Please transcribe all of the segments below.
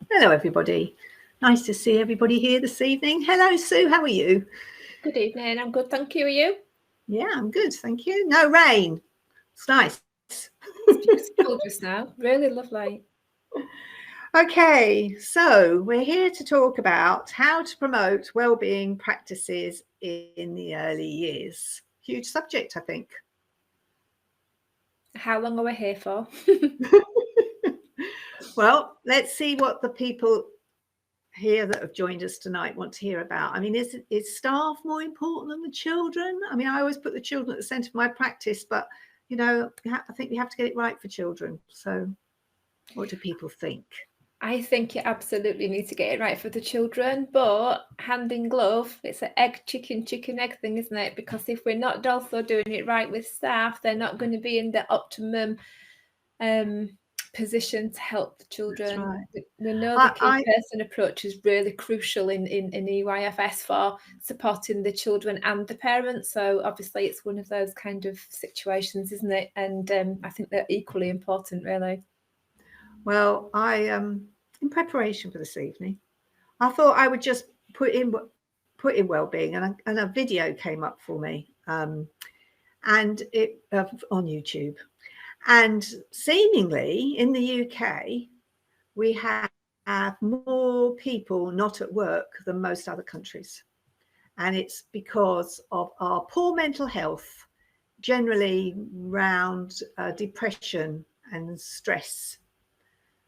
Hello, everybody. Nice to see everybody here this evening. Hello, Sue. How are you? Good evening. I'm good, thank you. Are you? Yeah, I'm good. Thank you. No rain. It's nice. It's beautiful just now. Really lovely. Okay, so we're here to talk about how to promote wellbeing practices in the early years. Huge subject, I think. How long are we here for? Well, let's see what the people here that have joined us tonight want to hear about. I mean, is staff more important than the children? I mean, I always put the children at the centre of my practice, but I think we have to get it right for children. So what do people think? I think you absolutely need to get it right for the children, but hand in glove, it's an egg, chicken, egg thing, isn't it? Because if we're not also doing it right with staff, they're not going to be in the optimum position to help the children. Right. We know the key person approach is really crucial in EYFS for supporting the children and the parents. So obviously it's one of those kind of situations, isn't it? And I think they're equally important, really. Well, in preparation for this evening, I thought I would just put in well-being, and a video came up for me, and it on YouTube. And seemingly in the UK, we have more people not at work than most other countries. And it's because of our poor mental health, generally around depression and stress.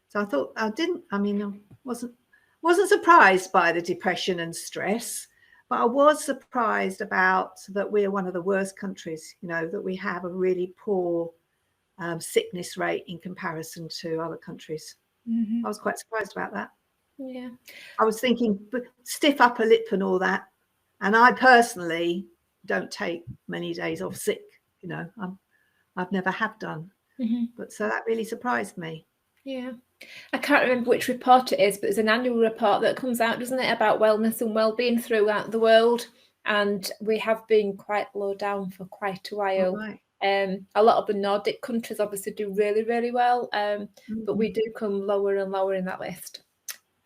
So I thought I wasn't surprised by the depression and stress, but I was surprised about that we're one of the worst countries, that we have a really poor sickness rate in comparison to other countries. I was quite surprised about that. Yeah. I was thinking stiff upper lip and all that. And I personally don't take many days off sick, I've never have done. But so that really surprised me. Yeah. I can't remember which report it is, but there's an annual report that comes out, doesn't it, about wellness and wellbeing throughout the world. And we have been quite low down for quite a while. Right. A lot of the Nordic countries obviously do really, really well, but we do come lower and lower in that list.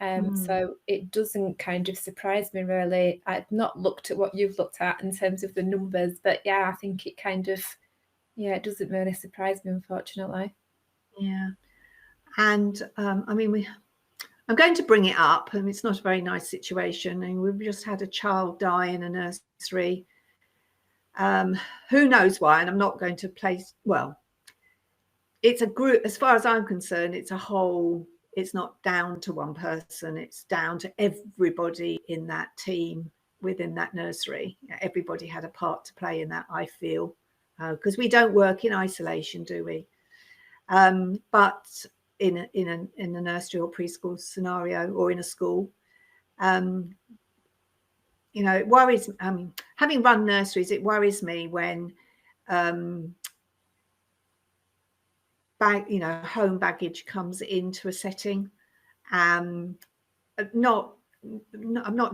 So it doesn't kind of surprise me, really. I've not looked at what you've looked at in terms of the numbers, but yeah, I think it kind of, it doesn't really surprise me, unfortunately. Yeah. And I'm going to bring it up, and it's not a very nice situation. And we've just had a child die in a nursery. Who knows why? And I'm not going to place. Well, it's a group. As far as I'm concerned, it's a whole. It's not down to one person. It's down to everybody in that team within that nursery. Everybody had a part to play in that, I feel, because we don't work in isolation, do we? But in a nursery or preschool scenario, or in a school, it worries. Having run nurseries, it worries me when home baggage comes into a setting. I'm not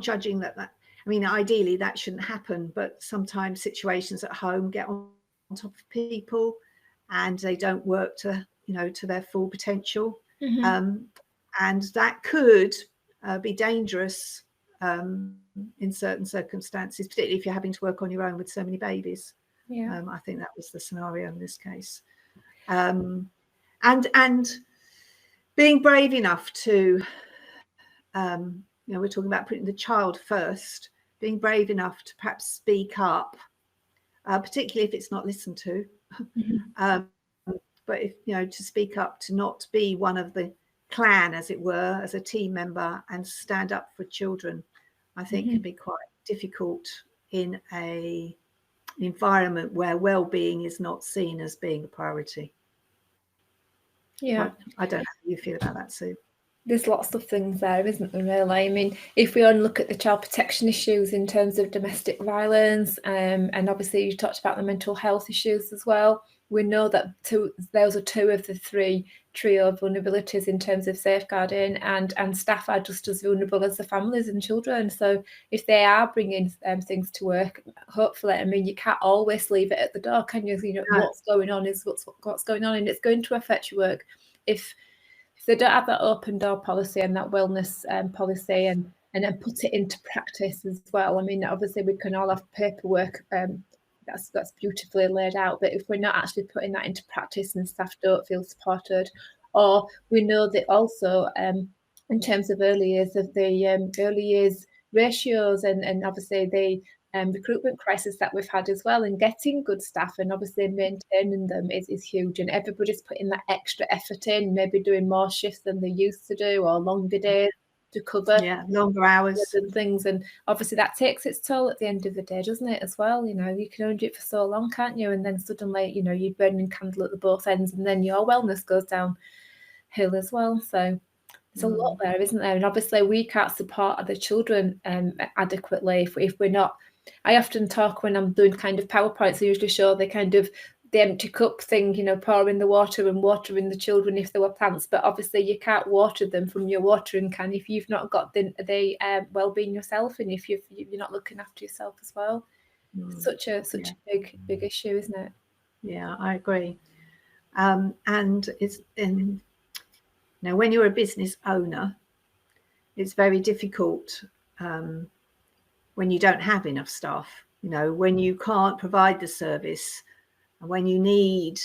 judging that. Ideally that shouldn't happen, but sometimes situations at home get on top of people, and they don't work to their full potential. And that could be dangerous in certain circumstances, particularly if you're having to work on your own with so many babies. I think that was the scenario in this case. And being brave enough to, we're talking about putting the child first, being brave enough to perhaps speak up, particularly if it's not listened to. But if to speak up, to not be one of the clan, as it were, as a team member, and stand up for children, I think can be quite difficult in an environment where well-being is not seen as being a priority. Yeah. I don't know how you feel about that, Sue. There's lots of things there, isn't there, really? If we only look at the child protection issues in terms of domestic violence, and obviously you talked about the mental health issues as well, we know that those are two of the three trio vulnerabilities in terms of safeguarding, and staff are just as vulnerable as the families and children. So if they are bringing things to work, hopefully, you can't always leave it at the door, can you? What's going on is what's going on, and it's going to affect your work. If if they don't have that open door policy and that wellness policy and then put it into practice as well. I mean, obviously we can all have paperwork that's beautifully laid out, but if we're not actually putting that into practice and staff don't feel supported, or we know that also in terms of early years, of the early years ratios and obviously the recruitment crisis that we've had as well, and getting good staff and obviously maintaining them is huge, and everybody's putting that extra effort in, maybe doing more shifts than they used to do, or longer days to cover longer hours and things, and obviously that takes its toll at the end of the day, doesn't it, as well? You know, you can only do it for so long, can't you? And then suddenly, you know, you're burning candle at the both ends, and then your wellness goes downhill as well. So there's a lot there, isn't there? And obviously we can't support the children adequately if we're not. I often talk when I'm doing kind of PowerPoints, I usually show the kind of the empty cup thing, you know, pouring the water and watering the children if there were plants, but obviously you can't water them from your watering can if you've not got the well-being yourself, and if you're not looking after yourself as well. Such a big issue, isn't it? Yeah, I agree. And it's now when you're a business owner, it's very difficult when you don't have enough staff, you know, when you can't provide the service, and when you need,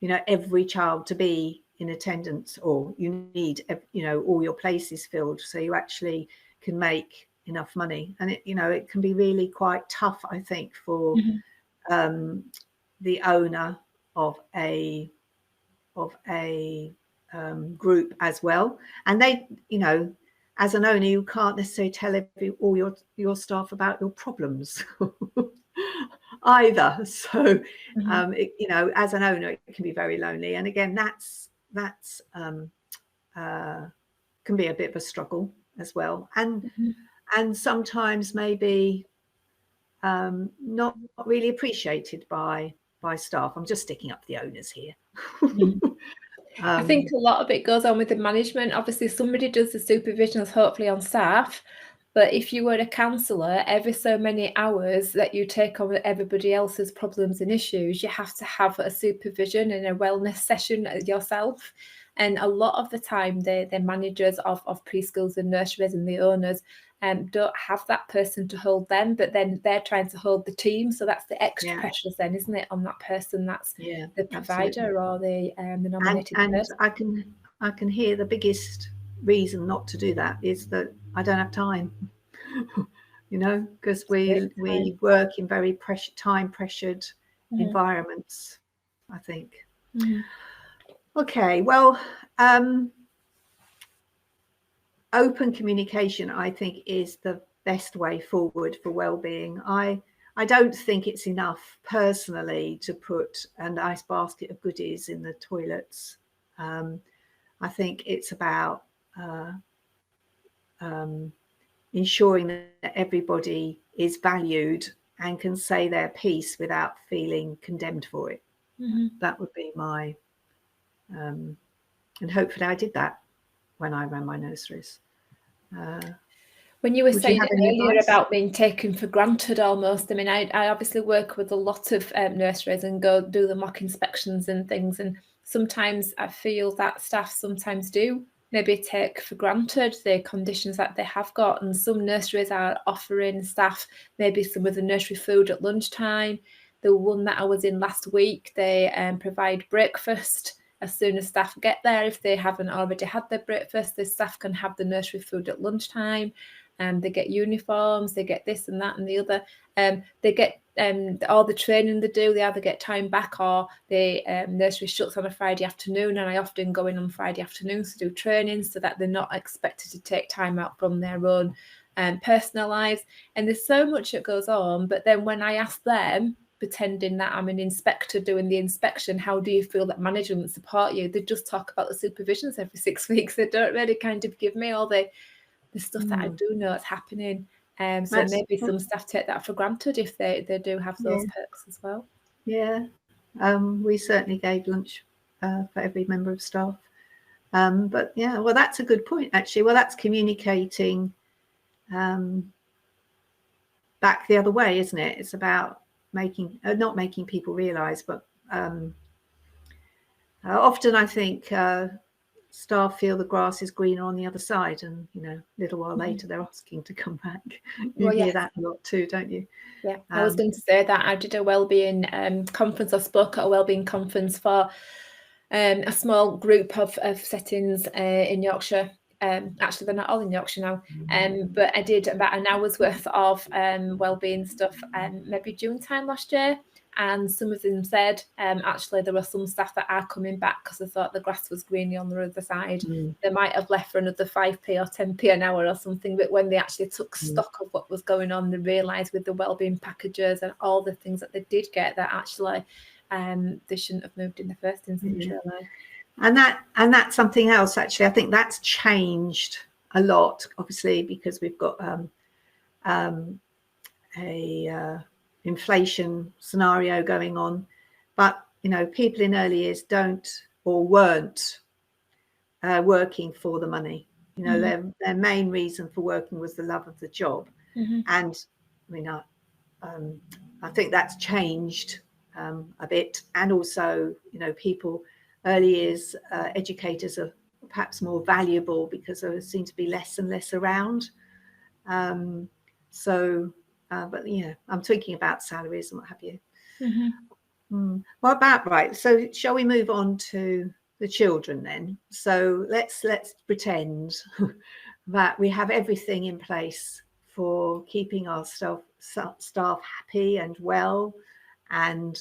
you know, every child to be in attendance, or you need, you know, all your places filled so you actually can make enough money. And it, you know, it can be really quite tough, I think, for the owner of a group as well. And they, you know, as an owner, you can't necessarily tell all your staff about your problems either. So, you know, as an owner, it can be very lonely. And again, that's can be a bit of a struggle as well. And sometimes maybe not really appreciated by staff. I'm just sticking up the owners here. I think a lot of it goes on with the management. Obviously, somebody does the supervisions, hopefully on staff, but if you were a counsellor, every so many hours that you take on everybody else's problems and issues, you have to have a supervision and a wellness session yourself. And a lot of the time, the managers of preschools and nurseries and the owners don't have that person to hold them, but then they're trying to hold the team. So that's the extra pressures then, isn't it, on that person that's the provider or the nominated person. And I can hear the biggest reason not to do that is that I don't have time. You know, because we work in very time pressured environments, I think. Okay, well, open communication, I think, is the best way forward for well-being. I don't think it's enough personally to put a nice basket of goodies in the toilets. I think it's about ensuring that everybody is valued and can say their piece without feeling condemned for it. That would be my and hopefully I did that when I ran my nurseries. When you were saying earlier about being taken for granted almost, I mean, I obviously work with a lot of nurseries and go do the mock inspections and things, and sometimes I feel that staff sometimes do maybe take for granted the conditions that they have got, and some nurseries are offering staff maybe some of the nursery food at lunchtime. The one that I was in last week, they provide breakfast as soon as staff get there. If they haven't already had their breakfast, the staff can have the nursery food at lunchtime. They get uniforms, they get this and that and the other. They get all the training they do. They either get time back or the nursery shuts on a Friday afternoon, and I often go in on Friday afternoons to do training so that they're not expected to take time out from their own personal lives. And there's so much that goes on. But then when I ask them, pretending that I'm an inspector doing the inspection, how do you feel that management support you? They just talk about the supervisions every 6 weeks. They don't really kind of give me all the stuff that I do know is happening. So maybe some staff take that for granted if they do have those perks as well. Yeah, we certainly gave lunch for every member of staff. But yeah, well, that's a good point, actually. Well, that's communicating back the other way, isn't it? It's about not making people realise, but often I think staff feel the grass is greener on the other side, and a little while later they're asking to come back. You hear that a lot too, don't you? Yeah, I was going to say that I did a wellbeing conference. I spoke at a wellbeing conference for a small group of settings in Yorkshire. Actually, they're not all in Yorkshire now, but I did about an hour's worth of wellbeing stuff maybe June time last year. And some of them said, actually, there were some staff that are coming back because they thought the grass was greener on the other side. They might have left for another 5p or 10p an hour or something, but when they actually took stock of what was going on, they realised with the wellbeing packages and all the things that they did get, that actually they shouldn't have moved in the first instance. Really. And that's something else, actually. I think that's changed a lot, obviously, because we've got a inflation scenario going on, but people in early years don't or weren't working for the money. Their main reason for working was the love of the job. And I think that's changed a bit. And also people, early years educators are perhaps more valuable because there seem to be less and less around. But I'm thinking about salaries and what have you. What about, right, so shall we move on to the children then? So let's pretend that we have everything in place for keeping our staff happy and well, and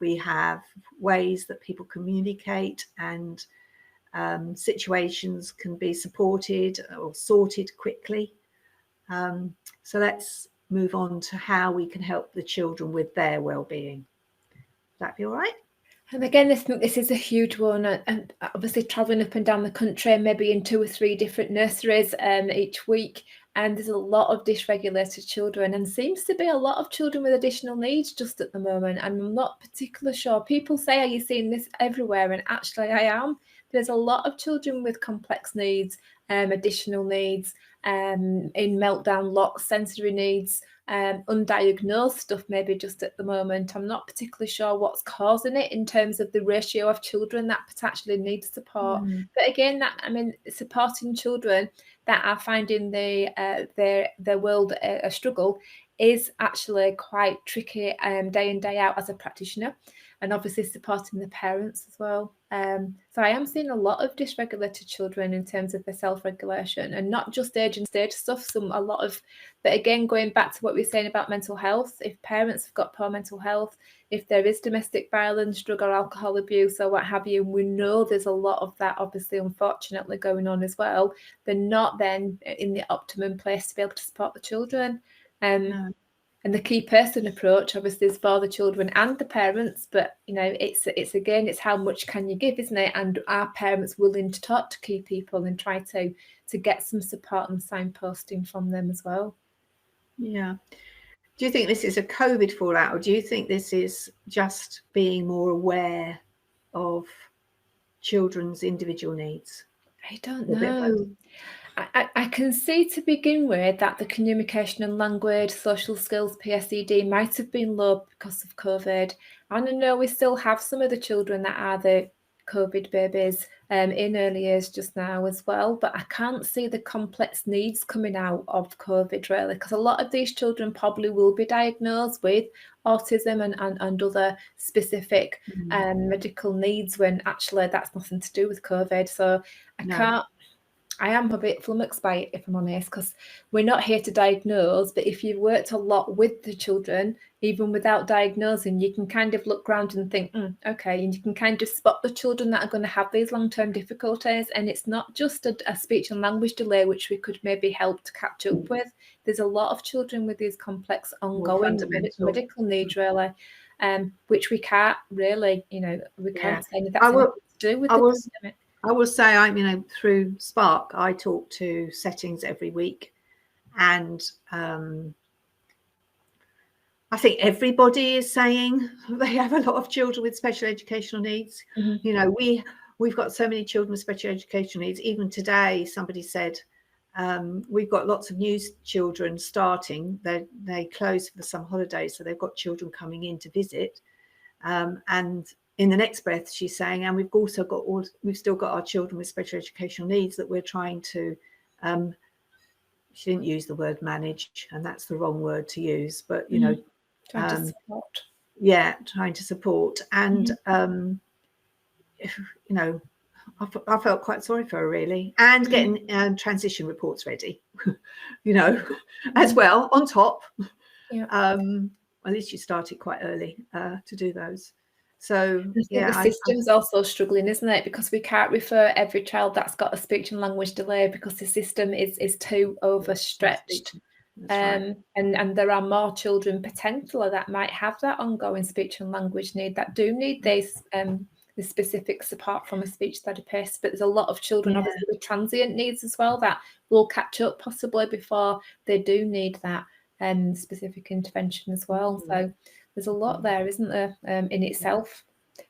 we have ways that people communicate, and situations can be supported or sorted quickly. So let's move on to how we can help the children with their well-being. Would that be all right? And again, this is a huge one, and obviously travelling up and down the country, maybe in 2 or 3 different nurseries each week, and there's a lot of dysregulated children, and seems to be a lot of children with additional needs just at the moment. And I'm not particularly sure. People say, are you seeing this everywhere? And actually I am. There's a lot of children with complex needs, additional needs, in meltdown locks, sensory needs, undiagnosed stuff maybe just at the moment. I'm not particularly sure what's causing it in terms of the ratio of children that potentially need support. But again, supporting children that are finding their world a struggle is actually quite tricky day in, day out as a practitioner, and obviously supporting the parents as well. So I am seeing a lot of dysregulated children in terms of their self-regulation, and not just age and stage stuff, but again, going back to what we were saying about mental health, if parents have got poor mental health, if there is domestic violence, drug or alcohol abuse or what have you, and we know there's a lot of that obviously unfortunately going on as well, they're not then in the optimum place to be able to support the children. No. And the key person approach obviously is for the children and the parents, but it's how much can you give, isn't it? And are parents willing to talk to key people and try to get some support and signposting from them as well? Yeah. Do you think this is a COVID fallout, or do you think this is just being more aware of children's individual needs? I don't know. I can see to begin with that the communication and language, social skills, PSED might have been low because of COVID. And I know we still have some of the children that are the COVID babies in early years just now as well, but I can't see the complex needs coming out of COVID really, because a lot of these children probably will be diagnosed with autism and other specific medical needs, when actually that's nothing to do with COVID. So I am a bit flummoxed by it, if I'm honest, because we're not here to diagnose, but if you've worked a lot with the children, even without diagnosing, you can kind of look around and think, okay, and you can kind of spot the children that are going to have these long-term difficulties, and it's not just a speech and language delay, which we could maybe help to catch up with. There's a lot of children with these complex ongoing medical needs, really, which we can't really, we can't say that's anything to do with the pandemic. I will say, through Spark, I talk to settings every week, and I think everybody is saying they have a lot of children with special educational needs. We've got so many children with special educational needs. Even today, somebody said we've got lots of new children starting. They closed for the summer holidays, so they've got children coming in to visit, and in the next breath, she's saying, and we've still got our children with special educational needs that we're trying to, she didn't use the word manage, and that's the wrong word to use, but, you know, trying to support. Yeah, trying to support. And, you know, I felt quite sorry for her, really. And getting transition reports ready, you know, as well, on top. Yeah. At least you started quite early to do those. So, yeah, the system's also struggling, isn't it? Because we can't refer every child that's got a speech and language delay because the system is too overstretched. Right. And there are more children potentially that might have that ongoing speech and language need that do need this the specific support from a speech therapist, but there's a lot of children obviously with transient needs as well that will catch up possibly before they do need that specific intervention as well. So there's a lot there, isn't there, in itself.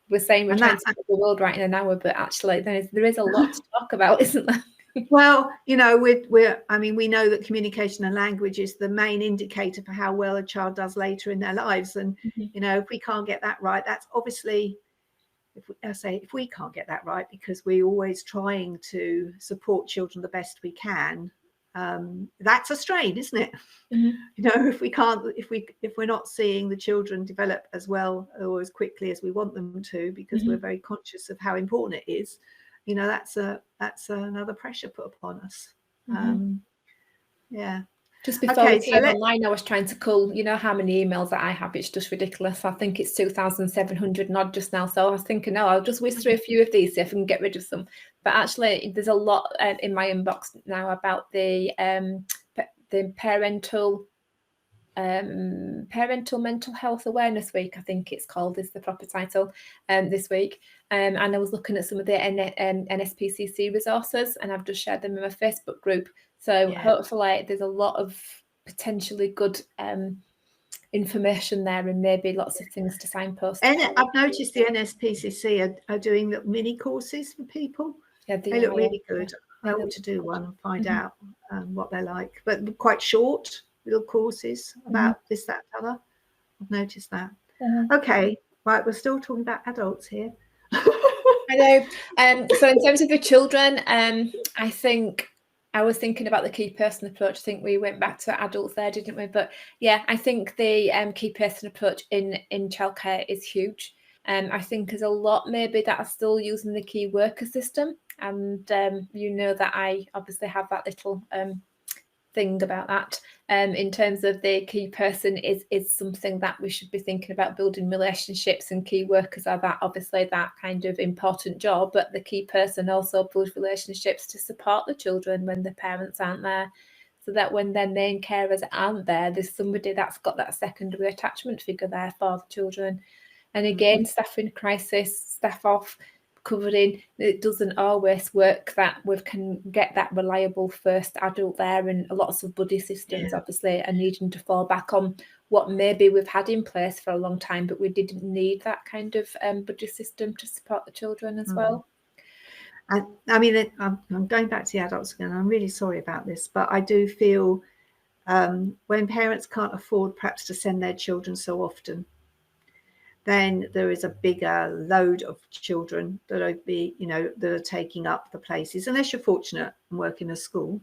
We're saying we're trying to make the world right in an hour, but actually there is a lot to talk about, isn't there? Well, you know, we know that communication and language is the main indicator for how well a child does later in their lives. And, you know, if we can't get that right, that's obviously, if we can't get that right, because we're always trying to support children the best we can, that's a strain, isn't it? You know, if we're not seeing the children develop as well or as quickly as we want them to, because we're very conscious of how important it is, you know, that's another pressure put upon us. Yeah. Just before we came online, I was trying to cull, you know, how many emails that I have. It's just ridiculous. I think it's 2,700 and odd just now. So I was thinking, no, I'll just whiz through a few of these, see if I can get rid of some. But actually, there's a lot in my inbox now about the parental mental health awareness week, I think it's called, is the proper title, this week. And I was looking at some of the NSPCC resources, and I've just shared them in my Facebook group. So hopefully there's a lot of potentially good information there, and maybe lots of things to signpost. And I've noticed the NSPCC are doing little mini courses for people. Yeah, they look really good. I ought to do one and find out what they're like, but quite short little courses about this, that, other. I've noticed that. Okay, right, we're still talking about adults here. I know. So in terms of the children, I think I was thinking about the key person approach. I think we went back to adults there, didn't we? But yeah, I think the key person approach in childcare is huge. I think there's a lot maybe that are still using the key worker system, and you know that I obviously have that little thing about that. In terms of the key person is something that we should be thinking about building relationships, and key workers are that, obviously, that kind of important job, but the key person also builds relationships to support the children when the parents aren't there, so that when their main carers aren't there, there's somebody that's got that secondary attachment figure there for the children. And again, staff in crisis, staff off, covering, it doesn't always work that we can get that reliable first adult there, and lots of buddy systems obviously are needing to fall back on what maybe we've had in place for a long time, but we didn't need that kind of buddy system to support the children as well. And I mean, I'm going back to the adults again. I'm really sorry about this, but I do feel when parents can't afford perhaps to send their children so often, then there is a bigger load of children that are taking up the places, unless you're fortunate and work in a school.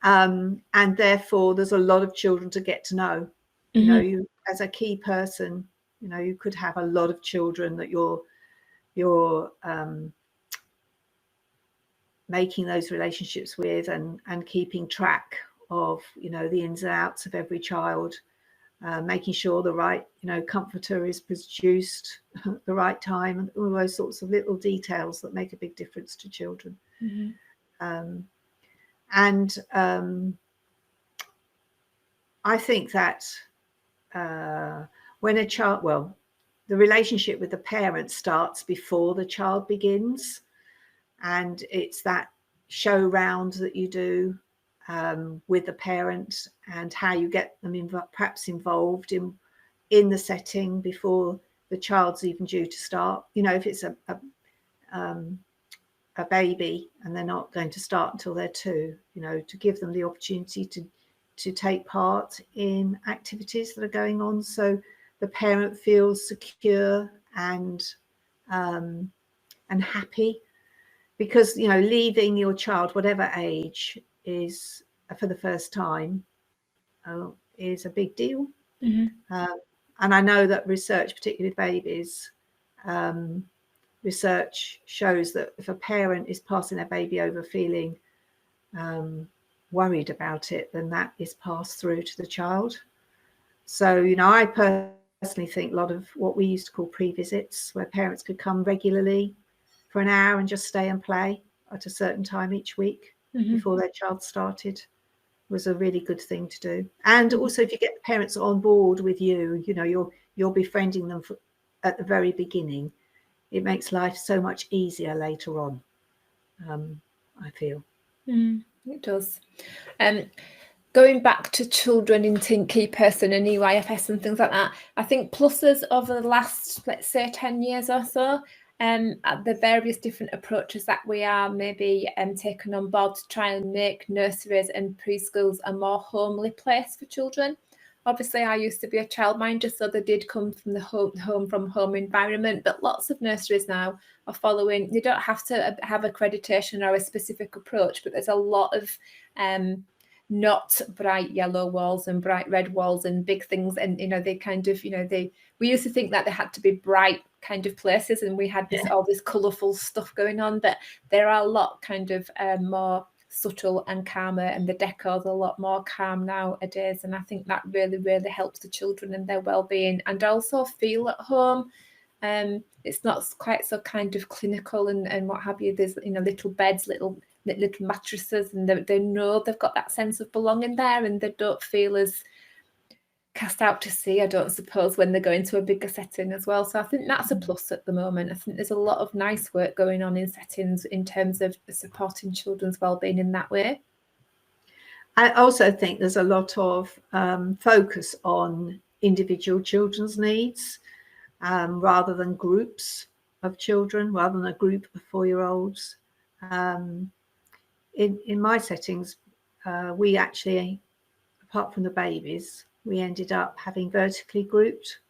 And therefore there's a lot of children to get to know. You know, you as a key person, you know, you could have a lot of children that you're making those relationships with, and keeping track of, you know, the ins and outs of every child. Making sure the right, you know, comforter is produced at the right time, and all those sorts of little details that make a big difference to children. I think that when a child, the relationship with the parent starts before the child begins, and it's that show round that you do with the parent, and how you get them perhaps involved in the setting before the child's even due to start. You know, if it's a baby and they're not going to start until they're 2, you know, to give them the opportunity to take part in activities that are going on, so the parent feels secure and and happy, because, you know, leaving your child, whatever age, is for the first time, is a big deal. And I know that research, particularly with babies, research shows that if a parent is passing their baby over feeling worried about it, then that is passed through to the child. So, you know, I personally think a lot of what we used to call pre-visits, where parents could come regularly for an hour and just stay and play at a certain time each week before their child started, was a really good thing to do. And also, if you get the parents on board with you, you know, you're befriending them at the very beginning, it makes life so much easier later on, I feel. It does. Going back to children in key person and EYFS and things like that, I think pluses over the last, let's say, 10 years or so, at the various different approaches that we are maybe taken on board to try and make nurseries and preschools a more homely place for children. Obviously, I used to be a childminder, so they did come from the home environment, but lots of nurseries now are following. You don't have to have accreditation or a specific approach, but there's a lot of not bright yellow walls and bright red walls and big things, and, you know, they kind of, you know, we used to think that they had to be bright kind of places, and we had this all this colourful stuff going on, but there are a lot kind of more subtle and calmer, and the decor's a lot more calm nowadays, and I think that really helps the children and their well-being, and also feel at home. It's not quite so kind of clinical and what have you. There's, you know, little beds, little mattresses, and they know they've got that sense of belonging there, and they don't feel as cast out to sea, I don't suppose, when they go into a bigger setting as well. So I think that's a plus at the moment. I think there's a lot of nice work going on in settings in terms of supporting children's well-being in that way. I also think there's a lot of focus on individual children's needs, rather than groups of children, rather than a group of 4-year-olds. In my settings, we actually, apart from the babies, we ended up having vertically grouped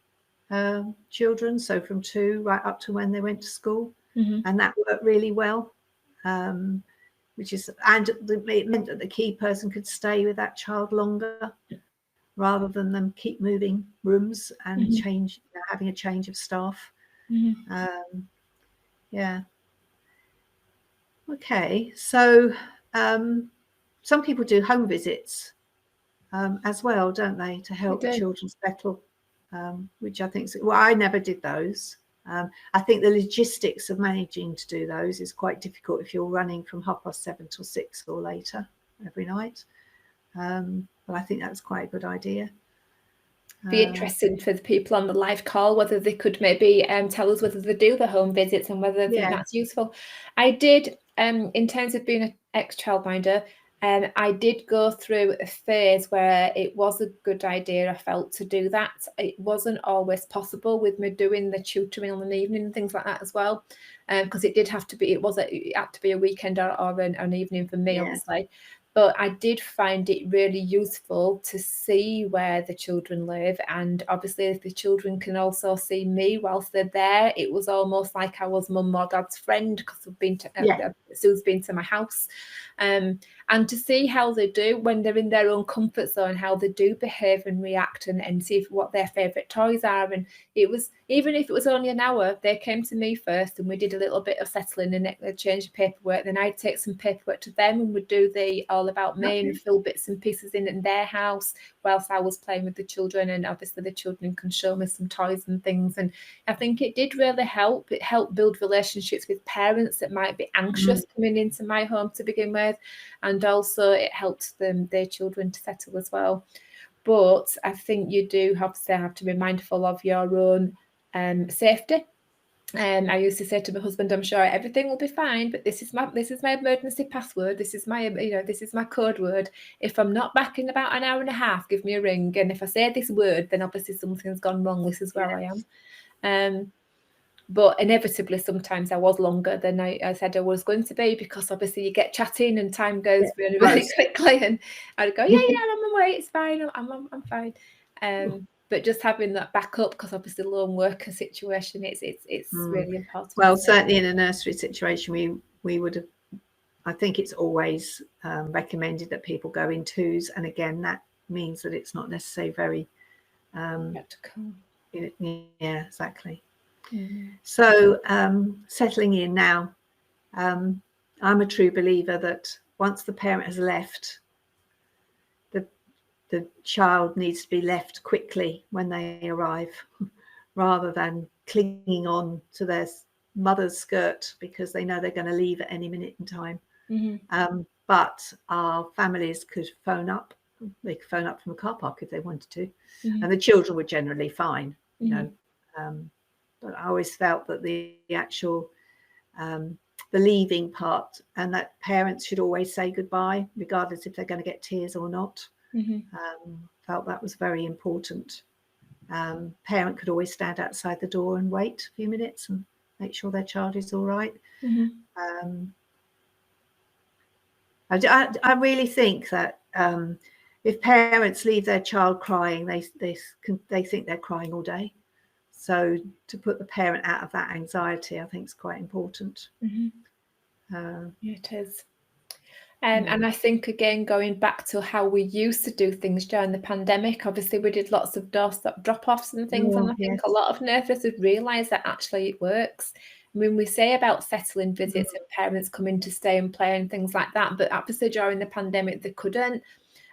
children, so from 2 right up to when they went to school, and that worked really well. It meant that the key person could stay with that child longer, rather than them keep moving rooms and change, having a change of staff. Yeah. Okay, so some people do home visits as well, don't they, to help children settle, which I think, well, I never did those. I think the logistics of managing to do those is quite difficult if you're running from 7:30 till 6 or later every night. But I think that's quite a good idea. Be interesting for the people on the live call whether they could maybe tell us whether they do the home visits and whether they think that's useful. I did, in terms of being an ex-childminder, I did go through a phase where it was a good idea, I felt, to do that. It wasn't always possible with me doing the tutoring on an evening and things like that as well, because it did have to be, it had to be a weekend or an evening for me, obviously. But I did find it really useful to see where the children live. And obviously, if the children can also see me whilst they're there, it was almost like I was mum or dad's friend, because I've been to, Sue's been to my house. And to see how they do when they're in their own comfort zone, how they do behave and react, and see what their favourite toys are. And it was, even if it was only an hour, they came to me first and we did a little bit of settling and change the paperwork. Then I'd take some paperwork to them and we'd do the all about me and fill bits and pieces in their house whilst I was playing with the children. And obviously the children can show me some toys and things. And I think it did really help. It helped build relationships with parents that might be anxious coming into my home to begin with. And also it helps their children to settle as well. But I think you do have to be mindful of your own safety. I used to say to my husband, I'm sure everything will be fine, but this is my emergency password. This is my, this is my code word. If I'm not back in about an hour and a half, give me a ring. And if I say this word, then obviously something's gone wrong. This is where I am. But inevitably, sometimes I was longer than I said I was going to be, because obviously you get chatting and time goes really quickly. And I'd go, yeah, I'm on my way. It's fine. I'm fine. but just having that backup, because obviously lone worker situation, it's really important. Well, certainly in a nursery situation, we would have, I think it's always recommended that people go in twos, and again that means that it's not necessarily very practical. Yeah, exactly. So settling in now, I'm a true believer that once the parent has left, the child needs to be left quickly when they arrive, rather than clinging on to their mother's skirt because they know they're going to leave at any minute in time. But our families could phone up. They could phone up from a car park if they wanted to, and the children were generally fine, you know. But I always felt that the actual the leaving part, and that parents should always say goodbye, regardless if they're going to get tears or not. Felt that was very important. Parent could always stand outside the door and wait a few minutes and make sure their child is all right. I really think that if parents leave their child crying, they think they're crying all day. So to put the parent out of that anxiety, I think is quite important. Yeah, it is. And I think, again, going back to how we used to do things during the pandemic, obviously we did lots of doorstep drop-offs and things, and I think a lot of nurseries have realised that actually it works. I mean, we say about settling visits and parents coming to stay and play and things like that, but obviously during the pandemic they couldn't.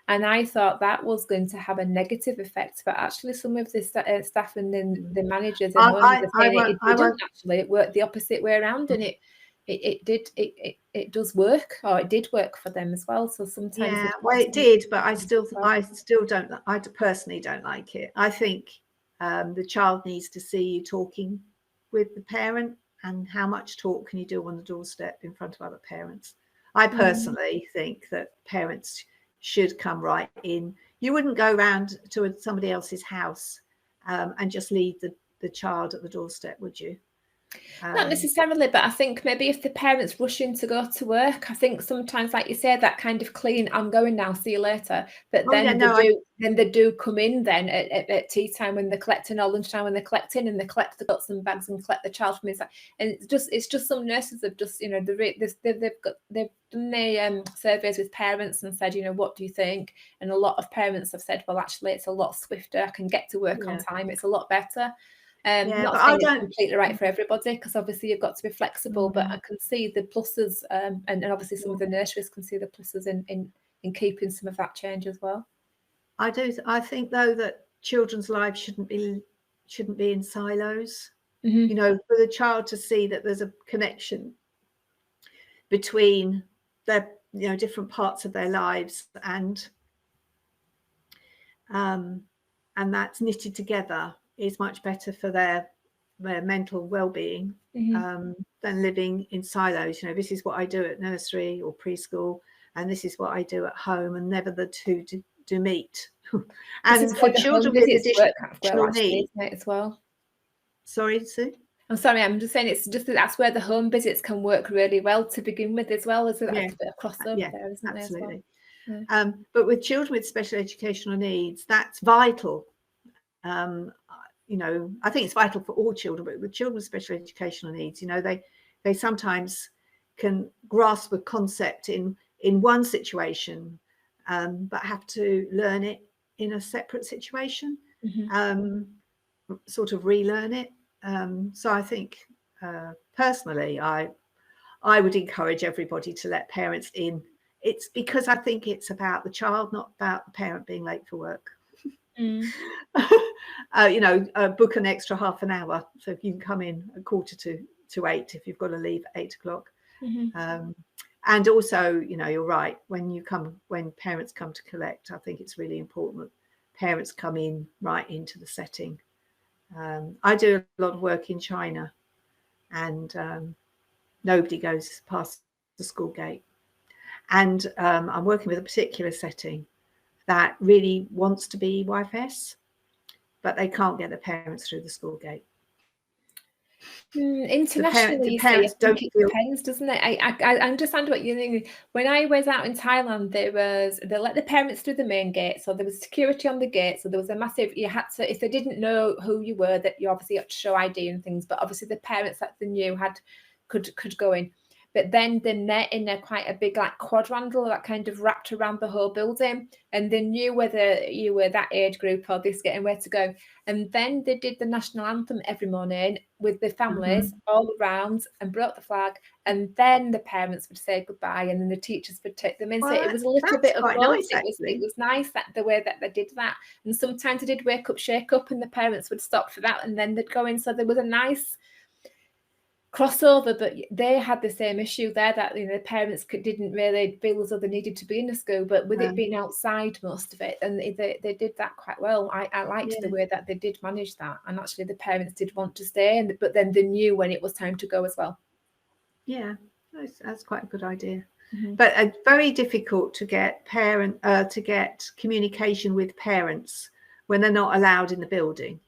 And I thought that was going to have a negative effect, but actually some of the staff and the managers and owners are saying it didn't actually. It worked the opposite way around, and it does work, or it did work for them as well. So sometimes it did, but I still don't. I personally don't like it. I think the child needs to see you talking with the parent, and how much talk can you do on the doorstep in front of other parents. I personally think that parents should come right in. You wouldn't go around to somebody else's house and just leave the child at the doorstep, would you? Not necessarily, but I think maybe if the parent's rushing to go to work, I think sometimes, like you say, that kind of clean, I'm going now, see you later. But then they do come in then at tea time when they're collecting, or lunchtime when they're collecting, and they collect the guts and bags and collect the child from inside. And it's just some nurses have just, you know, they've done the surveys with parents and said, you know, what do you think? And a lot of parents have said, well, actually, it's a lot swifter. I can get to work on time. It's a lot better. Not saying it's completely right for everybody, because obviously you've got to be flexible, but I can see the pluses, and obviously some of the nurseries can see the pluses in keeping some of that change as well. I do. I think though that children's lives shouldn't be in silos. You know, for the child to see that there's a connection between their, you know, different parts of their lives, and that's knitted together, is much better for their mental well-being than living in silos. You know, this is what I do at nursery or preschool, and this is what I do at home, and never the two do meet. And for children with additional needs as well. Sorry, Sue? I'm sorry, I'm just saying it's just that's where the home visits can work really well to begin with, as well as a bit of crossover there, isn't there? Absolutely. But with children with special educational needs, that's vital. You know, I think it's vital for all children, but with children with special educational needs, you know, they sometimes can grasp a concept in one situation, but have to learn it in a separate situation, sort of relearn it. So I think personally, I would encourage everybody to let parents in. It's because I think it's about the child, not about the parent being late for work. You know, book an extra half an hour, so if you can come in at 7:45 if you've got to leave at 8 o'clock. And also, you know, you're right, when parents come to collect, I think it's really important that parents come in right into the setting. I do a lot of work in China, and nobody goes past the school gate, and I'm working with a particular setting that really wants to be YFS, but they can't get the parents through the school gate. Internationally, the parents I don't think it feel. depends, doesn't it? I understand what you're thinking. When I was out in Thailand, they let the parents through the main gate, so there was security on the gate. So there was a massive. You had to, if they didn't know who you were, that you obviously had to show ID and things. But obviously the parents that they knew could go in. But then the net in there quite a big like quadrangle that kind of wrapped around the whole building, and they knew whether you were that age group or this and where to go. And then they did the national anthem every morning with the families all around and brought the flag, and then the parents would say goodbye, and then the teachers would take them in. So it was a little bit of both. Nice, it was nice that the way that they did that. And sometimes they did wake up, shake up, and the parents would stop for that, and then they'd go in. So there was a nice crossover, but they had the same issue there that the parents didn't really feel as though they needed to be in the school, but with it being outside most of it, and they did that quite well. I liked the way that they did manage that, and actually the parents did want to stay, but then they knew when it was time to go as well. Yeah, that's quite a good idea. But very difficult to get communication with parents when they're not allowed in the building.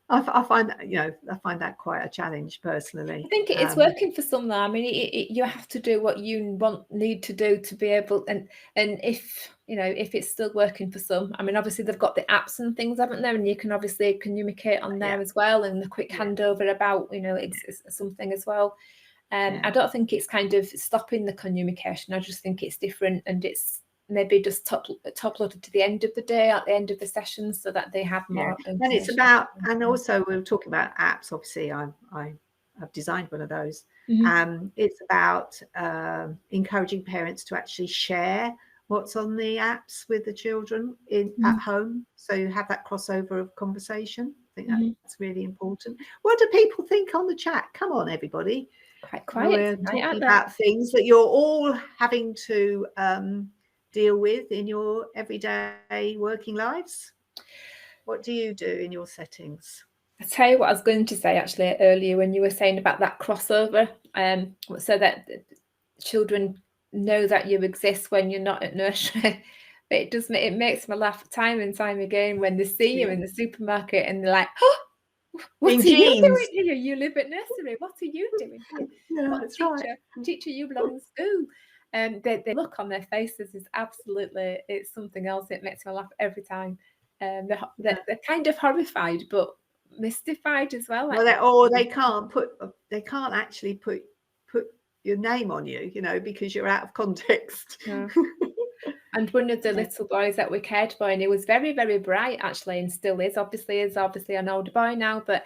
I find that quite a challenge personally. I think it's working for some though. I mean, you have to do what you need to do to be able, and if it's still working for some. I mean, obviously they've got the apps and things, haven't they? And you can obviously communicate on there as well, and the quick handover about it's something as well. I don't think it's kind of stopping the communication. I just think it's different, and it's maybe just top loaded to the end of the day, at the end of the session, so that they have more. And it's about, and also we were talking about apps. Obviously, I've designed one of those. It's about encouraging parents to actually share what's on the apps with the children at home, so you have that crossover of conversation. I think that's really important. What do people think on the chat? Come on, everybody. Quite quiet. We're talking about things that you're all having to deal with in your everyday working lives. What do you do in your settings? I'll tell you what I was going to say actually earlier when you were saying about that crossover, so that children know that you exist when you're not at nursery. But it makes me laugh time and time again when they see you in the supermarket and they're like, oh, what are you doing here? You live at nursery. What are you doing here? Yeah, that's right. Teacher, you belong in school. And the look on their faces is absolutely, it's something else. It makes me laugh every time. They're kind of horrified, but mystified as well. Well, they can't actually put your name on you, because you're out of context. Yeah. And one of the little boys that we cared for, and he was very, very bright actually, and still is obviously an older boy now, but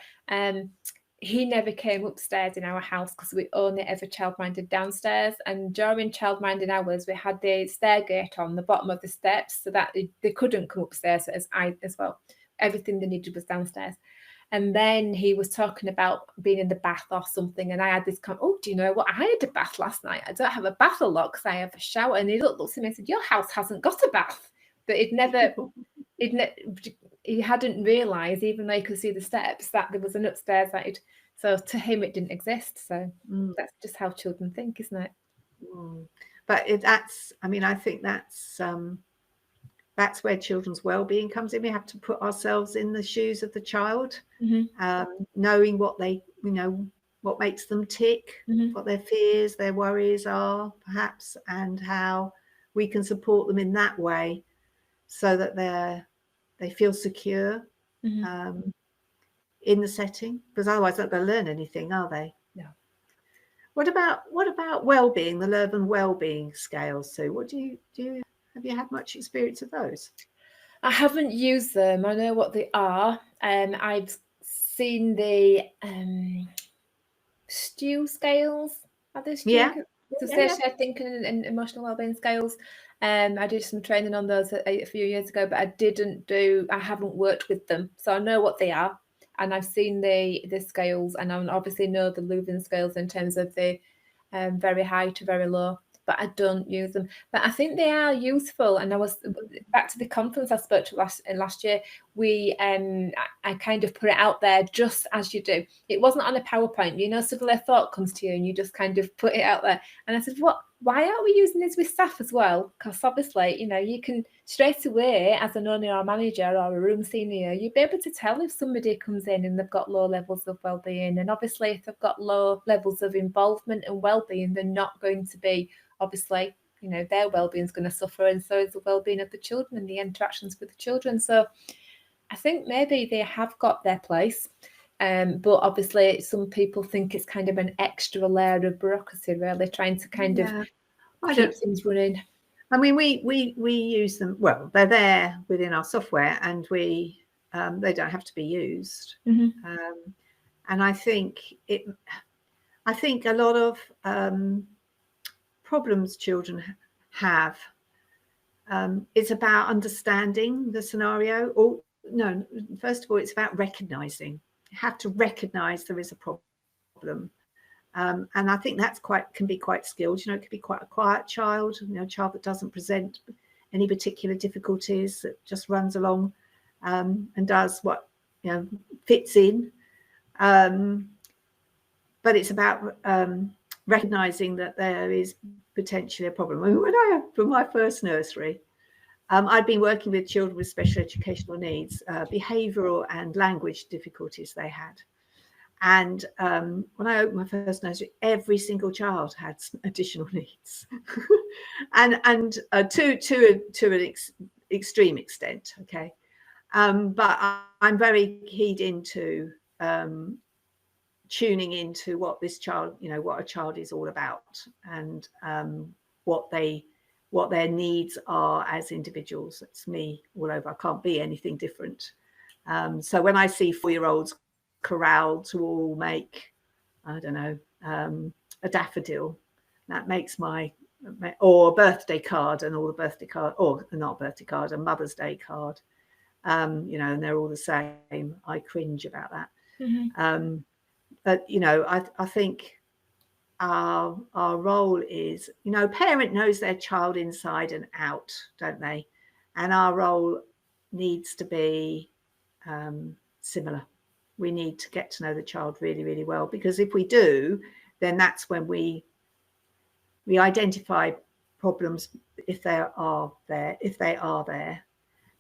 he never came upstairs in our house because we only ever childminded downstairs. And during childminding hours, we had the stair gate on the bottom of the steps so that they couldn't come upstairs as well. Everything they needed was downstairs. And then he was talking about being in the bath or something. And I had this do you know what? I had a bath last night. I don't have a bath a lot because I have a shower. And he looked at me and said, your house hasn't got a bath. But he hadn't realised, even though he could see the steps, that there was an upstairs side. So to him, it didn't exist. So that's just how children think, isn't it? But I think that's where children's well-being comes in. We have to put ourselves in the shoes of the child, knowing what what makes them tick, what their fears, their worries are, perhaps, and how we can support them in that way, so that they feel secure in the setting. Because otherwise, they're not going to learn anything, are they? No. What about well-being? The Love and Well-being scales. So, what do you? Have you had much experience of those? I haven't used them. I know what they are. I've seen the STEW scales. Are they STEW? Yeah. Shared thinking and emotional wellbeing scales. I did some training on those a few years ago, but I haven't worked with them. So I know what they are. And I've seen the scales, and I obviously know the Leuven scales in terms of the very high to very low. But I don't use them. But I think they are useful. And I was back to the conference I spoke to last year. I kind of put it out there just as you do. It wasn't on a PowerPoint. Suddenly a thought comes to you and you just kind of put it out there. And I said, what why aren't we using this with staff as well? Because obviously, you know, you can straight away, as an owner or manager or a room senior, you'll be able to tell if somebody comes in and they've got low levels of well-being. And obviously, if they've got low levels of involvement and well-being, they're not going to be, obviously, you know, their well-being is going to suffer, and so is the well-being of the children and the interactions with the children. So I think maybe they have got their place. But obviously, some people think it's kind of an extra layer of bureaucracy, really, trying to kind of keep things running. I mean, we use them. Well, they're there within our software, and they don't have to be used. Mm-hmm. And I think a lot of problems children have. It's about understanding the scenario. Or no, first of all, it's about recognizing. You have to recognize there is a problem. And I think that's can be quite skilled. You know, it could be quite a quiet child, you know, a child that doesn't present any particular difficulties, that just runs along and does what, you know, fits in. But it's about recognizing that there is potentially a problem. I mean, for my first nursery, I'd been working with children with special educational needs, behavioural and language difficulties they had. And when I opened my first nursery, every single child had additional needs, and to an extreme extent. Okay, but I'm very keyed into tuning into what this child, you know, what a child is all about, and what their needs are as individuals. It's me all over. I can't be anything different. So when I see 4-year-olds corral to all make, I don't know, a daffodil, that makes or a birthday card, and all the birthday card, or not a birthday card, a Mother's Day card, you know, and they're all the same. I cringe about that. Mm-hmm. But, you know, I think our role is, you know, a parent knows their child inside and out, don't they? And our role needs to be similar. We need to get to know the child really, really well, because if we do, then that's when we identify problems if they are there,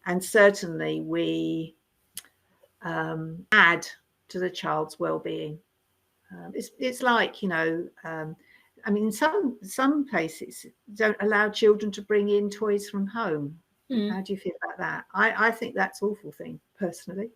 and certainly we add to the child's well-being. It's like, you know, I mean, some places don't allow children to bring in toys from home. How do you feel about that? I think that's an awful thing, personally.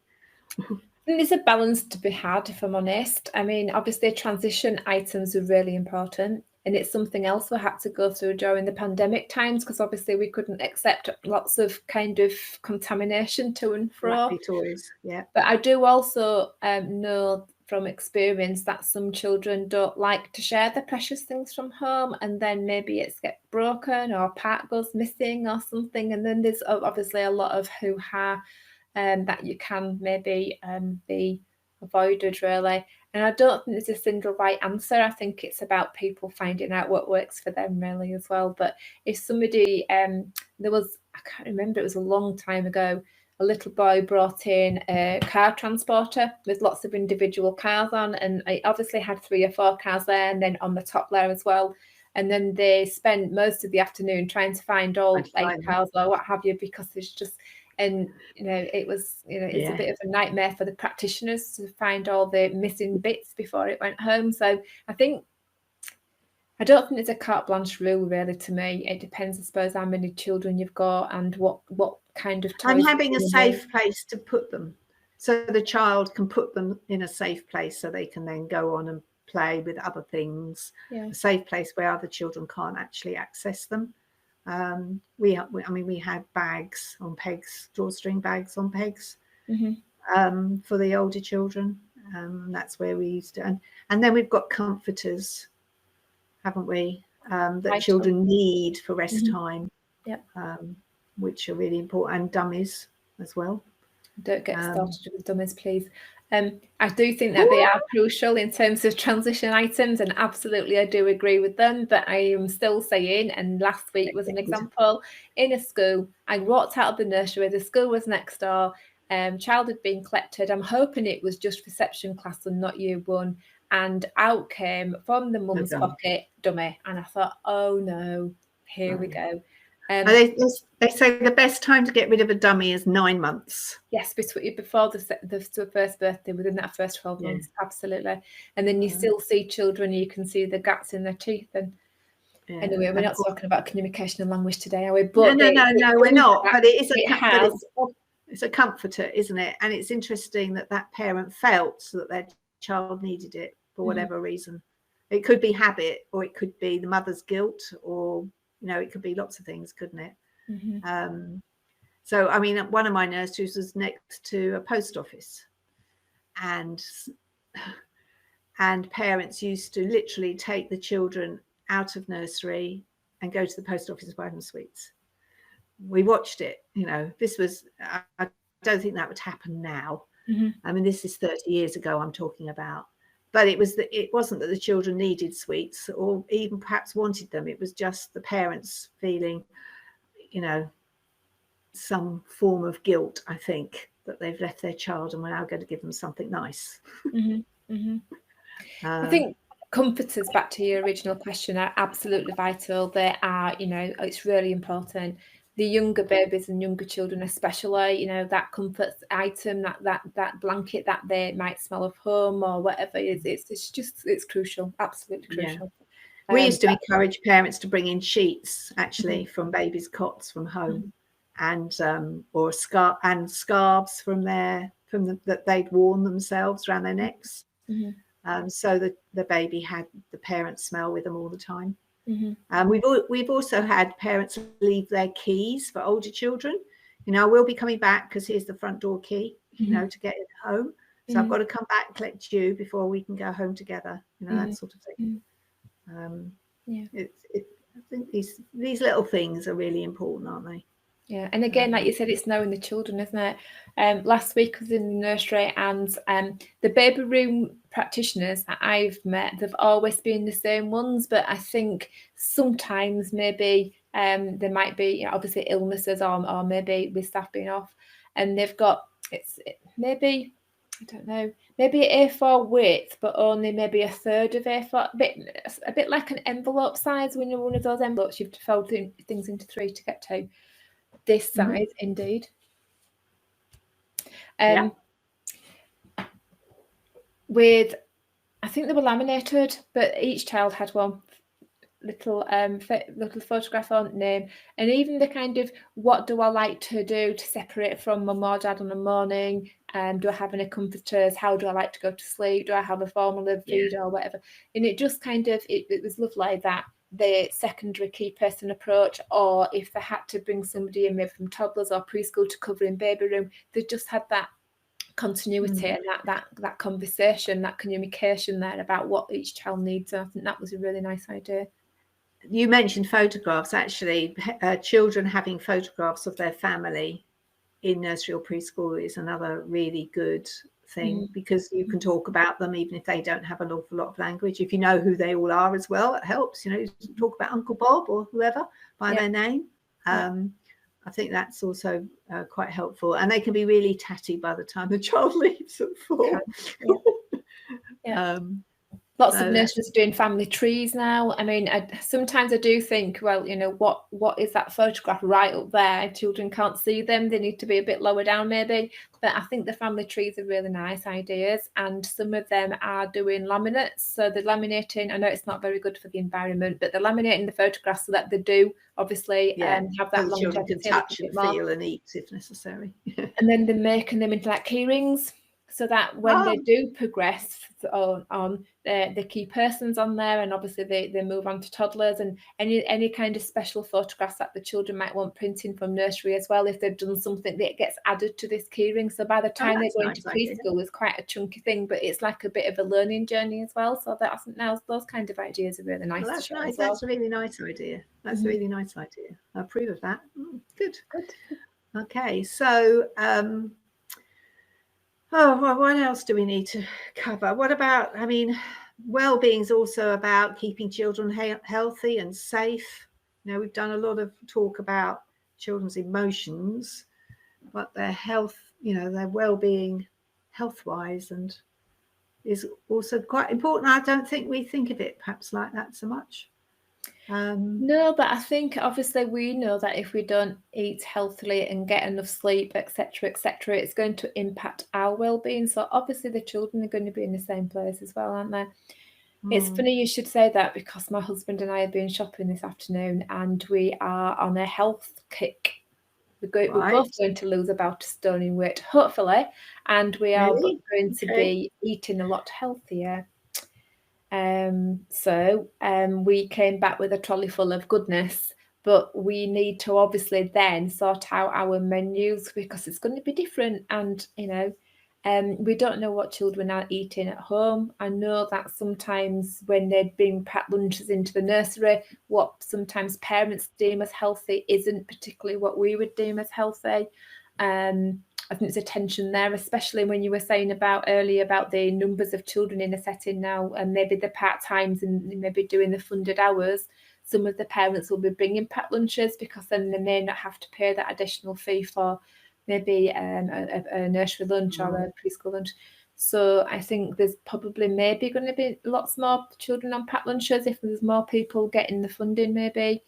There's a balance to be had, if I'm honest. I mean, obviously transition items are really important, and it's something else we had to go through during the pandemic times, because obviously we couldn't accept lots of kind of contamination to and fro. Happy toys, yeah. But I do also know from experience that some children don't like to share their precious things from home, and then maybe it's get broken or part goes missing or something, and then there's obviously a lot of hoo-ha that you can maybe be avoided, really. And I don't think there's a single right answer. I think it's about people finding out what works for them, really, as well. But if somebody, there was, I can't remember, it was a long time ago, a little boy brought in a car transporter with lots of individual cars on, and I obviously had 3 or 4 cars there, and then on the top layer as well. And then they spent most of the afternoon trying to find all 8 cars or what have you, because there's just, and you know, it was, you know, it's a bit of a nightmare for the practitioners to find all the missing bits before it went home. So I don't think there's a carte blanche rule, really. To me, it depends, I suppose, how many children you've got and what kind of toys. And having a safe place to put them, so the child can put them in a safe place, so they can then go on and play with other things. A safe place where other children can't actually access them. We had bags on pegs, drawstring bags on pegs, for the older children. That's where we used to, and then we've got comforters, haven't we? That children need for rest time, which are really important, and dummies as well. Don't get started with dummies, please. I do think that they are crucial in terms of transition items, and absolutely I do agree with them, but I am still saying, and last week was an example, in a school, I walked out of the nursery, the school was next door, child had been collected. I'm hoping it was just reception class and not year 1, and out came from the mum's pocket dummy, and I thought, oh no, here we go. They say the best time to get rid of a dummy is 9 months. Yes, before the first birthday, within that first 12 months, absolutely. And then you still see children, you can see the gaps in their teeth. And anyway, we're not talking about communication and language today, are we? But no, we're not. But it is it's a comforter, isn't it? And it's interesting that parent felt that their child needed it for whatever reason. It could be habit, or it could be the mother's guilt, or it could be lots of things, couldn't it? So I mean, one of my nurseries was next to a post office, and parents used to literally take the children out of nursery and go to the post office and buy them sweets. We watched it. This was, I don't think that would happen now. I mean, this is 30 years ago I'm talking about. But it wasn't that the children needed sweets or even perhaps wanted them. It was just the parents feeling, some form of guilt, I think, that they've left their child and we're now going to give them something nice. I think comforters, back to your original question, are absolutely vital. They are, it's really important. The younger babies and younger children especially, that comfort item, that blanket that they might smell of home or whatever, it's crucial, absolutely crucial. We used to encourage parents to bring in sheets actually from babies' cots from home, and or scarves that they'd worn themselves around their necks, so that the baby had the parents' smell with them all the time. We've also had parents leave their keys for older children. We'll be coming back because here's the front door key, to get it home. So I've got to come back and collect you before we can go home together. That sort of thing. I think these little things are really important, aren't they? Yeah, and again, like you said, it's knowing the children, isn't it? Last week I was in the nursery, and the baby room practitioners that I've met, they've always been the same ones, but I think sometimes maybe there might be obviously illnesses or maybe with staff being off, and they've got maybe I don't know, maybe A4 width, but only maybe a third of A4, a bit like an envelope size. When you're one of those envelopes, you've to fold things into 3 to get to. This size, indeed. With, I think they were laminated, but each child had one little photograph on name, and even the kind of what do I like to do to separate from mum or dad in the morning, do I have any comforters, how do I like to go to sleep, do I have a formula feed or whatever, and it just kind of it was lovely that the secondary key person approach, or if they had to bring somebody in maybe from toddlers or preschool to cover in baby room, they just had that continuity and that conversation, that communication there about what each child needs. And I think that was a really nice idea. You mentioned photographs. Actually, children having photographs of their family in nursery or preschool is another really good thing, because you can talk about them even if they don't have an awful lot of language. If you know who they all are as well, it helps. Talk about Uncle Bob or whoever by their name. I think that's also quite helpful, and they can be really tatty by the time the child leaves at 4. Lots of nurseries are doing family trees now. I mean, sometimes I do think, well, what is that photograph right up there? Children can't see them. They need to be a bit lower down maybe. But I think the family trees are really nice ideas. And some of them are doing laminates. So they're laminating. I know it's not very good for the environment, but they're laminating the photographs so that they do obviously have that longevity. Children can touch and feel and eat if necessary. And then they're making them into like key rings, so that when they do progress on the key persons on there, and obviously they move on to toddlers, and any kind of special photographs that the children might want printing from nursery as well, if they've done something that gets added to this key ring. So by the time they go into preschool, it's quite a chunky thing, but it's like a bit of a learning journey as well. So that I think now those kind of ideas are really nice. That's nice. That's a really nice idea. That's a really nice idea. I approve of that. Good. Okay, so what else do we need to cover? What about, well-being is also about keeping children healthy and safe. We've done a lot of talk about children's emotions, but their health, their well-being health-wise, and is also quite important. I don't think we think of it perhaps like that so much. No, but I think obviously we know that if we don't eat healthily and get enough sleep, etc., it's going to impact our well-being. So obviously the children are going to be in the same place as well, aren't they? It's funny you should say that, because my husband and I have been shopping this afternoon and we are on a health kick. We're both going to lose about a stone in weight, hopefully, and we are going to be eating a lot healthier. So we came back with a trolley full of goodness, but we need to obviously then sort out our menus, because it's going to be different. And, you know, we don't know what children are eating at home. I know that sometimes when they're being packed lunches into the nursery, what sometimes parents deem as healthy isn't particularly what we would deem as healthy. I think there's a tension there, especially when you were saying earlier about the numbers of children in a setting now, and maybe the part-times and maybe doing the funded hours. Some of the parents will be bringing packed lunches, because then they may not have to pay that additional fee for maybe a nursery lunch or a preschool lunch. So I think there's probably maybe going to be lots more children on packed lunches if there's more people getting the funding, maybe.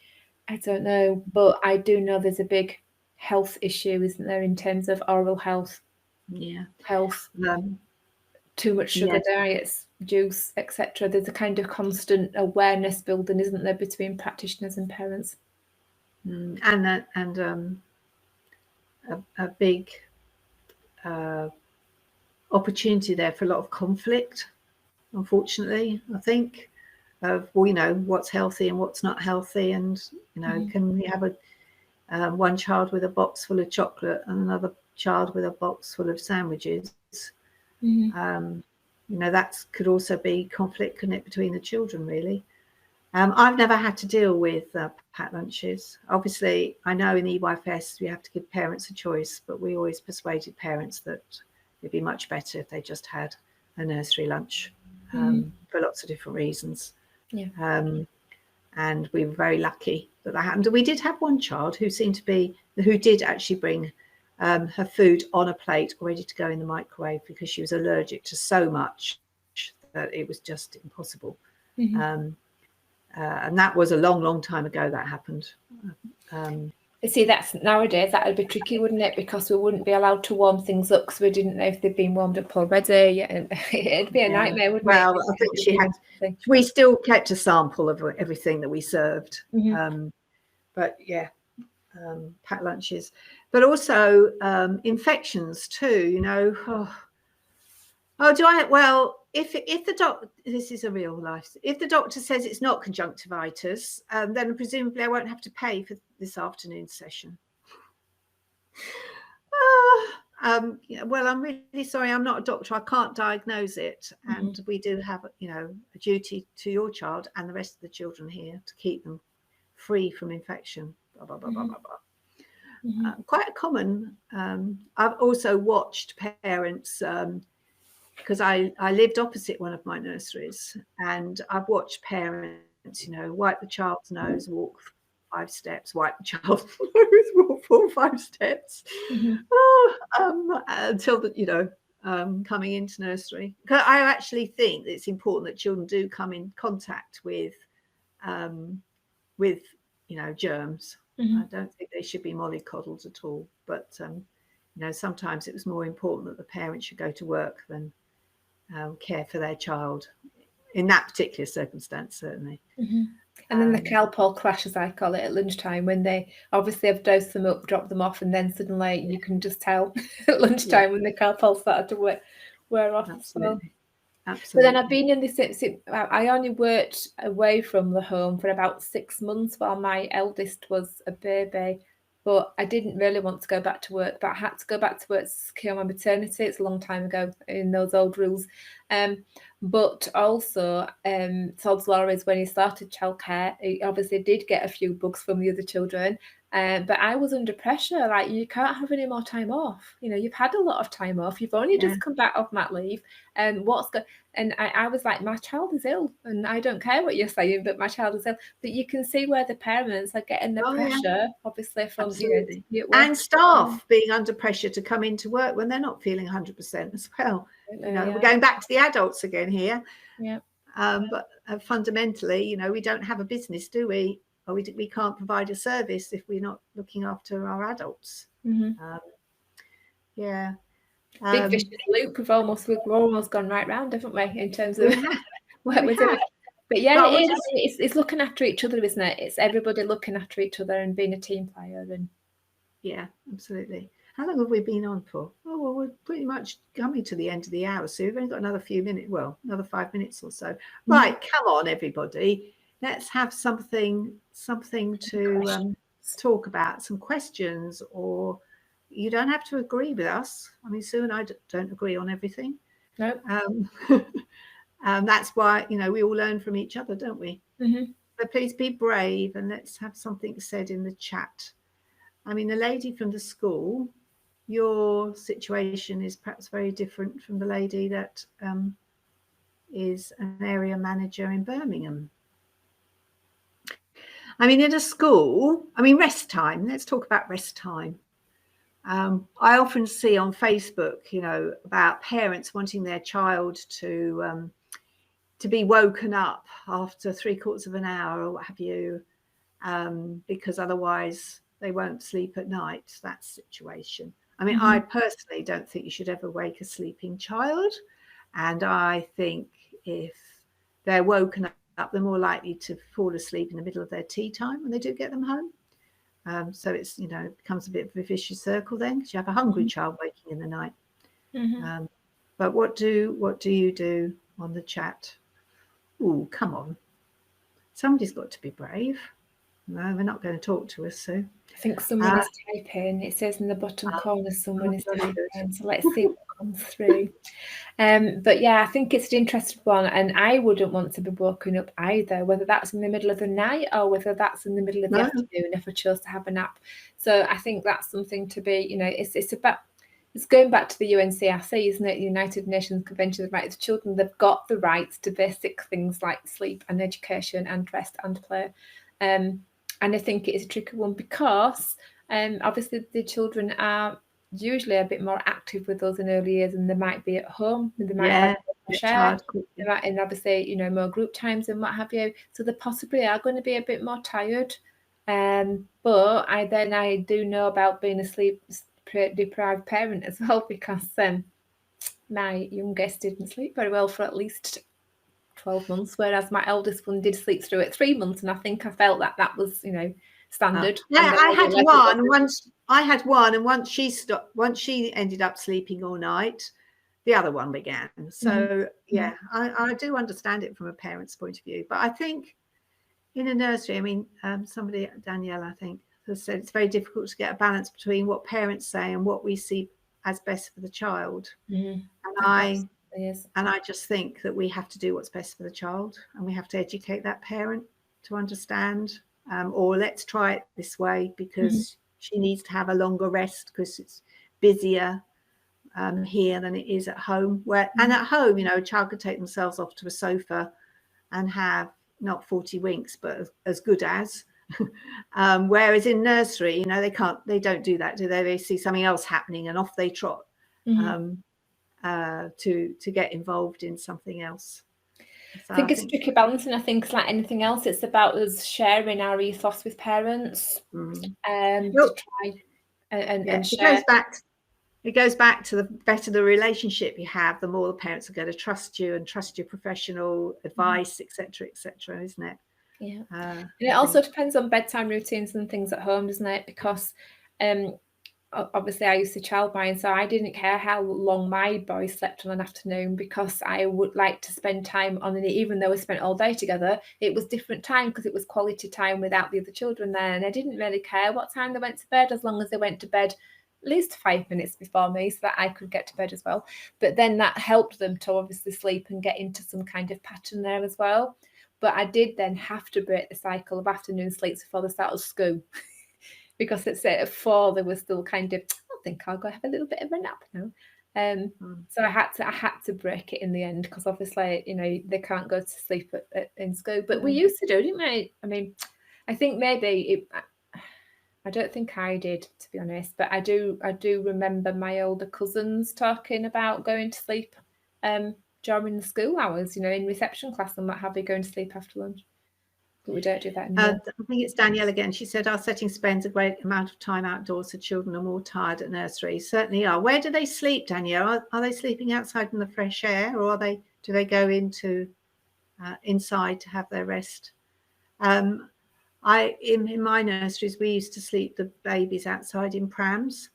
I don't know, but I do know there's a big health issue, isn't there, in terms of oral health? Health, too much sugar diets, juice, etc. There's a kind of constant awareness building, isn't there, between practitioners and parents? And a big opportunity there for a lot of conflict, unfortunately, I think, of, well, you know, what's healthy and what's not healthy, and, you know, can we have one child with a box full of chocolate and another child with a box full of sandwiches? You know, that could also be conflict, couldn't it, between the children, really. I've never had to deal with packed lunches. Obviously, I know in EYFS we have to give parents a choice, but we always persuaded parents that it'd be much better if they just had a nursery lunch, for lots of different reasons. And we were very lucky that happened. We did have one child who did actually bring her food on a plate ready to go in the microwave, because she was allergic to so much that it was just impossible. And that was a long time ago that happened. See, that's nowadays that would be tricky, wouldn't it? Because we wouldn't be allowed to warm things up, because we didn't know if they'd been warmed up already. And it'd be a nightmare, wouldn't it? Well, I think we still kept a sample of everything that we served. But yeah, packed lunches, but also infections too, you know. If the doctor, this is a real life, if the doctor says it's not conjunctivitis, then presumably I won't have to pay for this afternoon session. Well, I'm really sorry, I'm not a doctor, I can't diagnose it, and we do have, you know, a duty to your child and the rest of the children here to keep them free from infection. Blah, blah, blah, blah, blah, blah. Quite a common. I've also watched parents, because I lived opposite one of my nurseries, and I've watched parents, you know, wipe the child's nose, walk 5 steps, wipe the child's nose, walk 4 or 5 steps, until the, you know, coming into nursery. Because I actually think it's important that children do come in contact with you know, germs. I don't think they should be mollycoddled at all. But you know, sometimes it was more important that the parents should go to work than care for their child in that particular circumstance, certainly. And then the Calpol crash, as I call it, at lunchtime, when they obviously have dosed them up, dropped them off, and then suddenly you can just tell at lunchtime when the Calpol started to wear off. Absolutely. Absolutely. But then I've been in this, I only worked away from the home for about 6 months while my eldest was a baby. But I didn't really want to go back to work, but I had to go back to work to secure my maternity. It's a long time ago in those old rules. But also, Todd's law is when he started childcare, he obviously did get a few bugs from the other children. But I was under pressure, like, you can't have any more time off. You know, you've had a lot of time off. You've only just come back off mat leave. And I was like, my child is ill, and I don't care what you're saying, but my child is ill. But you can see where the parents are getting the pressure, obviously, from and staff being under pressure to come into work when they're not feeling 100% as well. You know, we're going back to the adults again here. Yeah. But fundamentally, you know, we don't have a business, do we? Or we can't provide a service if we're not looking after our adults. Yeah. Big vicious loop. We've almost gone right round, haven't we, in terms of what we're doing? But yeah, it's looking after each other, isn't it? It's everybody looking after each other and being a team player. And yeah, absolutely. How long have we been on for? Oh, well, we're pretty much coming to the end of the hour, so we've only got another few minutes. Well, another 5 minutes or so. Right, come on, everybody. Let's have something to talk about, some questions, or you don't have to agree with us. I mean, Sue and I don't agree on everything. No. That's why, you know, we all learn from each other, don't we? So please be brave and let's have something said in the chat. I mean, the lady from the school, your situation is perhaps very different from the lady that is an area manager in Birmingham. I mean, in a school, I mean, rest time. Let's talk about rest time. I often see on Facebook, you know, about parents wanting their child to be woken up after 3/4 of an hour or what have you, because otherwise they won't sleep at night, that situation. I mean, I personally don't think you should ever wake a sleeping child. And I think if they're woken up, they're more likely to fall asleep in the middle of their tea time when they do get them home. So it's, you know, it becomes a bit of a vicious circle then, because you have a hungry child waking in the night. But what do you do on the chat? Oh, come on. Somebody's got to be brave. No, they're not going to talk to us, Sue. I think someone is typing. It says in the bottom corner someone is typing. So let's see what comes through. But yeah, I think it's an interesting one, and I wouldn't want to be woken up either, whether that's in the middle of the night or whether that's in the middle of the afternoon if I chose to have a nap. So I think that's something to be, you know, it's going back to the UNCRC, isn't it? United Nations Convention on the Rights of Children. They've got the rights to basic things like sleep and education and rest and play. And I think it's a tricky one because obviously the children are usually a bit more active with us in early years, and they might be at home, and they might have share, and obviously, you know, more group times and what have you. So they possibly are going to be a bit more tired. But I do know about being a sleep deprived parent as well, because my youngest didn't sleep very well for at least 12 months, whereas my eldest one did sleep through it 3 months, and I think I felt that was, you know, standard. Yeah, I had one, and once she ended up sleeping all night, the other one began. So yeah, I do understand it from a parent's point of view, but I think in a nursery, I mean, somebody, Danielle, I think, has said it's very difficult to get a balance between what parents say and what we see as best for the child. And I just think that we have to do what's best for the child, and we have to educate that parent to understand, or let's try it this way because she needs to have a longer rest because it's busier here than it is at home. And at home, you know, a child could take themselves off to a sofa and have not 40 winks, but as good as. Whereas in nursery, you know, they don't do that, do they? They see something else happening and off they trot. To get involved in something else. So I think it's a tricky balance, and I think it's like anything else, it's about us sharing our ethos with parents to try and share. It goes back to the better the relationship you have, the more the parents are going to trust you and trust your professional advice, etc., isn't it? Yeah. And it also depends on bedtime routines and things at home, doesn't it? Because obviously I used to childmind, and so I didn't care how long my boy slept on an afternoon, because I would like to spend time on it. Even though we spent all day together, it was different time because it was quality time without the other children there, and I didn't really care what time they went to bed, as long as they went to bed at least 5 minutes before me so that I could get to bed as well. But then that helped them to obviously sleep and get into some kind of pattern there as well. But I did then have to break the cycle of afternoon sleeps before the start of school. Because at 4 they were still kind of, I think I'll go have a little bit of a nap now. So I had to break it in the end, because obviously, you know, they can't go to sleep in school. But we used to do, didn't we? I mean, I think maybe I don't think I did, to be honest, but I do remember my older cousins talking about going to sleep during the school hours, in reception class and what have you, going to sleep after lunch. But we don't do that anymore. I think it's Danielle again. She said our setting spends a great amount of time outdoors, so children are more tired at nursery. Certainly are. Where do they sleep, Danielle? Are they sleeping outside in the fresh air, or do they go into inside to have their rest? In my nurseries, we used to sleep the babies outside in prams,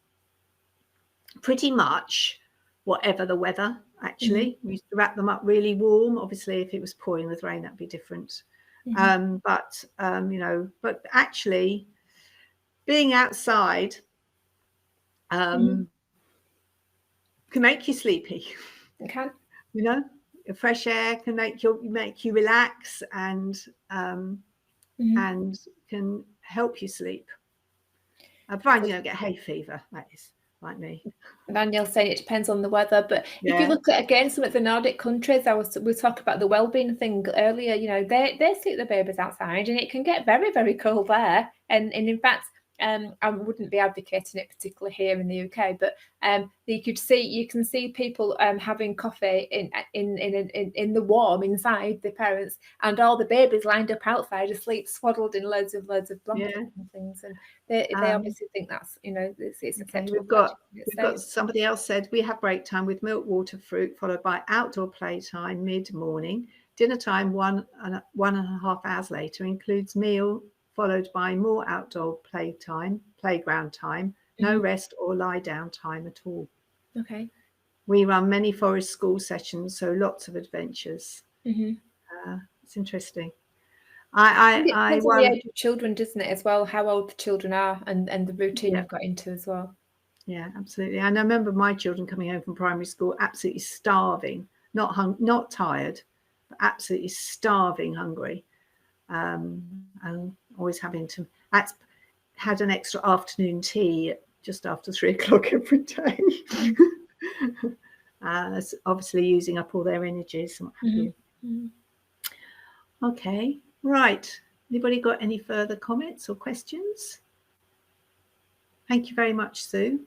pretty much whatever the weather. Actually, we used to wrap them up really warm. Obviously, if it was pouring with rain, that'd be different. But actually being outside can make you sleepy. It can. Fresh air can make you relax and can help you sleep. I find you don't get hay fever. That is like me. Danielle's saying it depends on the weather, but if you look at again some of the Nordic countries, we talked about the well-being thing earlier. They sleep the babies outside, and it can get very, very cold there. And in fact, I wouldn't be advocating it particularly here in the UK, but you can see people having coffee in the warm inside, the parents, and all the babies lined up outside asleep, swaddled in loads of blankets and things, and they obviously think that's it's acceptable. We've got somebody else said we have break time with milk, water, fruit, followed by outdoor playtime mid-morning. Dinner time 1.5 hours later includes meal, followed by more outdoor playground time, no rest or lie down time at all. Okay. We run many forest school sessions, so lots of adventures. It's interesting. It depends on the age of children, doesn't it, as well, how old the children are and the routine you've got into as well. Yeah, absolutely. And I remember my children coming home from primary school absolutely starving, not tired, but absolutely starving, hungry. And always having to had an extra afternoon tea just after 3 o'clock every day. That's obviously using up all their energies and what have you. Okay, right. Anybody got any further comments or questions? Thank you very much, Sue.